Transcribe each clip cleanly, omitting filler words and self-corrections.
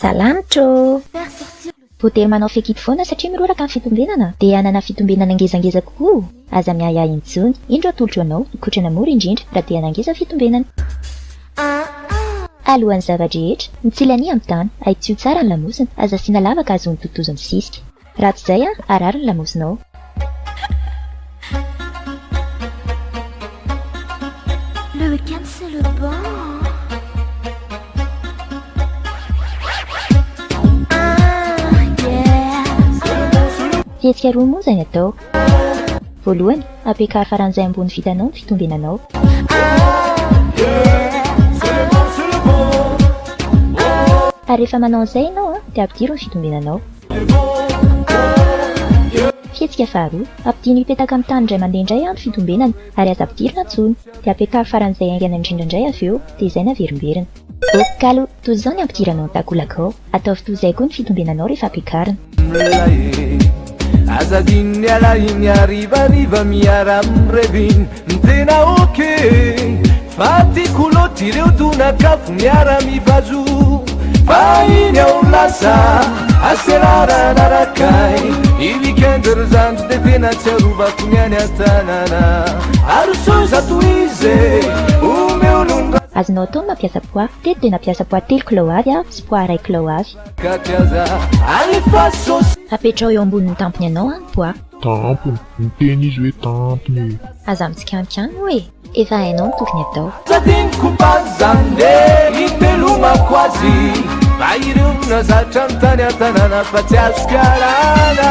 Salamtro! Voatery manao fekiky foana satria miroraka amin'ny fitombenana. Dia anana fitombenana ngezangeza kokoa. Aza miaya intsony. Indro atolotro anao, ikotrana mora indrindra raha te hanangeza fitombenana. Alohan'ny zava-drehetra, mitsilany amin'ny tany, aitsio tsara ny lamosina, aza asiana lavaka azon'ny totozony sisika. Raha tsy izay, arary ny lamosinao. Le week-end c'est le bon. Fihetsika roa moa izay atao. Voalohany, ampiakary faran'izay ambony vitanao ny fitombenanao. Ary rehefa manao an'izay ianao dia ampidiro ny fitombenanao. Fihetsika faharoa, ampidino hipetaka amin'ny tany indray mandeha indray ny fitombenana ary aza ampidirina antsony. Dia ampiakary faran'izay aingana indrindra indray avy eo dia izay na verimberina. Okalo, toy izao ny ampidiranao ny takolakao. Ataovy toy izay koa ny fitombenanao rehefa ampiakarina. Azadiny alahiny arivariva miara mireviny ny tena oke fa tiako loatra ireo tonakafo miara mivazo fa iny ao lasa aserarana rakay i weekend ry zandro de tena tsy arovako ny any an-tanana ary soza toize omeolonga azonao atao mampiasa poa teto dia nampiasa poa 3 kilao avy sy poa 1 kilao avy. Katiaza alefa sauce apetrao eo ambonin'ny tampony anao ny poa. Tampony, miteny izy hoe tampony. Aza mitsikanikiany hoe efa hainao ny tokony atao. Zadiniko bazande itelomako azy mba ireo nazatra ny tany an-tanàna fa tsy azo fiarana.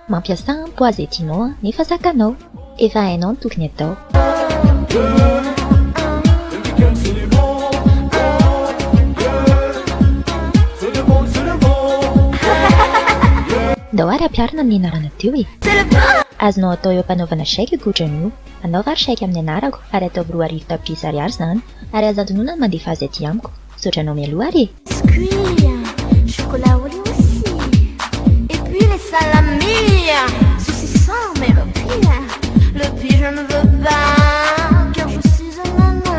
Mampiasa ny poa izay tianao nefa zakanao. Efa hainao ny tokony atao. Ndao ary ampiarina amin'ny anarana teo e. Azonao atao eo ampanaovana shaika koatran'io. Anaova ary shaika amin'ny anarako ary ataovy 2 arivo tapitrisa ariary izany ary aza adonona ny mandefa azy aty amiko. Saotranao mialoha ary e. Biscuits, chocolat au lait aussi. Et puis les salamis, saucisson, mais le pire je ne veux pas, car je suis un nana.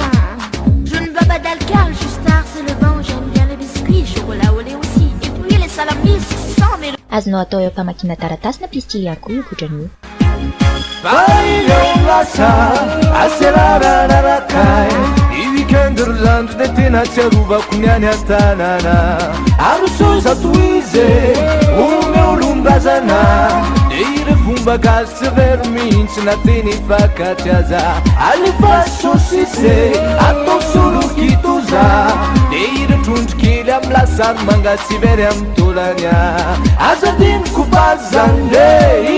Je ne bois pas d'alcool, juste tard c'est le vent. J'aime bien les biscuits, chocolat au lait aussi. Et puis les salamis, saucisson, mais azonao atao eo ampamakina taratasy na pistily ihany koa io koatran'io. Bailão lasa aserarana rakay i weekend ry zandro de tena tsy arovako ny any an-tanàna ary soza toize omeolom-brazana de ire fomba gasy tsy very mihitsy na teny fakatry aza alefa sosise atao solokitoza de ire trondro kely amin'ny lasary mangatsy very amin'ny tolanya azadiniko bazande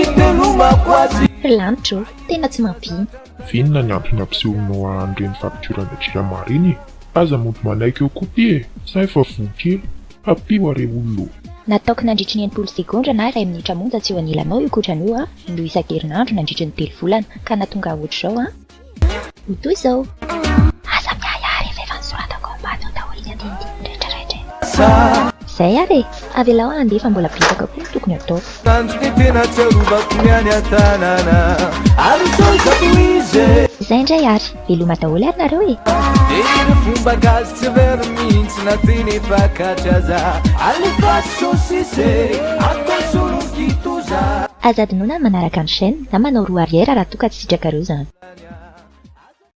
itelomako azy. Lanitro, tena tsy mampino. Vinona ny antony ampisehonao an'ireny fampitorana mariny? Aza mody manaiky eo koty e, sa efa voakely, ampio are olona. Nataoko nandritry ny 30 sekondra na 2 minitra monja tsy ho anilanao io koatran'io no isan-kerinandro nandritry ny 3 volana ka nahatonga ohatr'izao ho toy izao. Aza miaya ary efa nisoratako ambany ao daholo ny andinidiny rehetrarehetra. Izay ary avelao andefa mbola bitaka koa tokony atao. Izay indray ary veloma daholo ary nareo e. Fomba gasy tsy very mihitsy na teny fakatry aza alefa sosise atao solokitoza. Aza adinona manaraka ny chaîne na manao 2 arière raha toa ka tsy sitrakareo izany.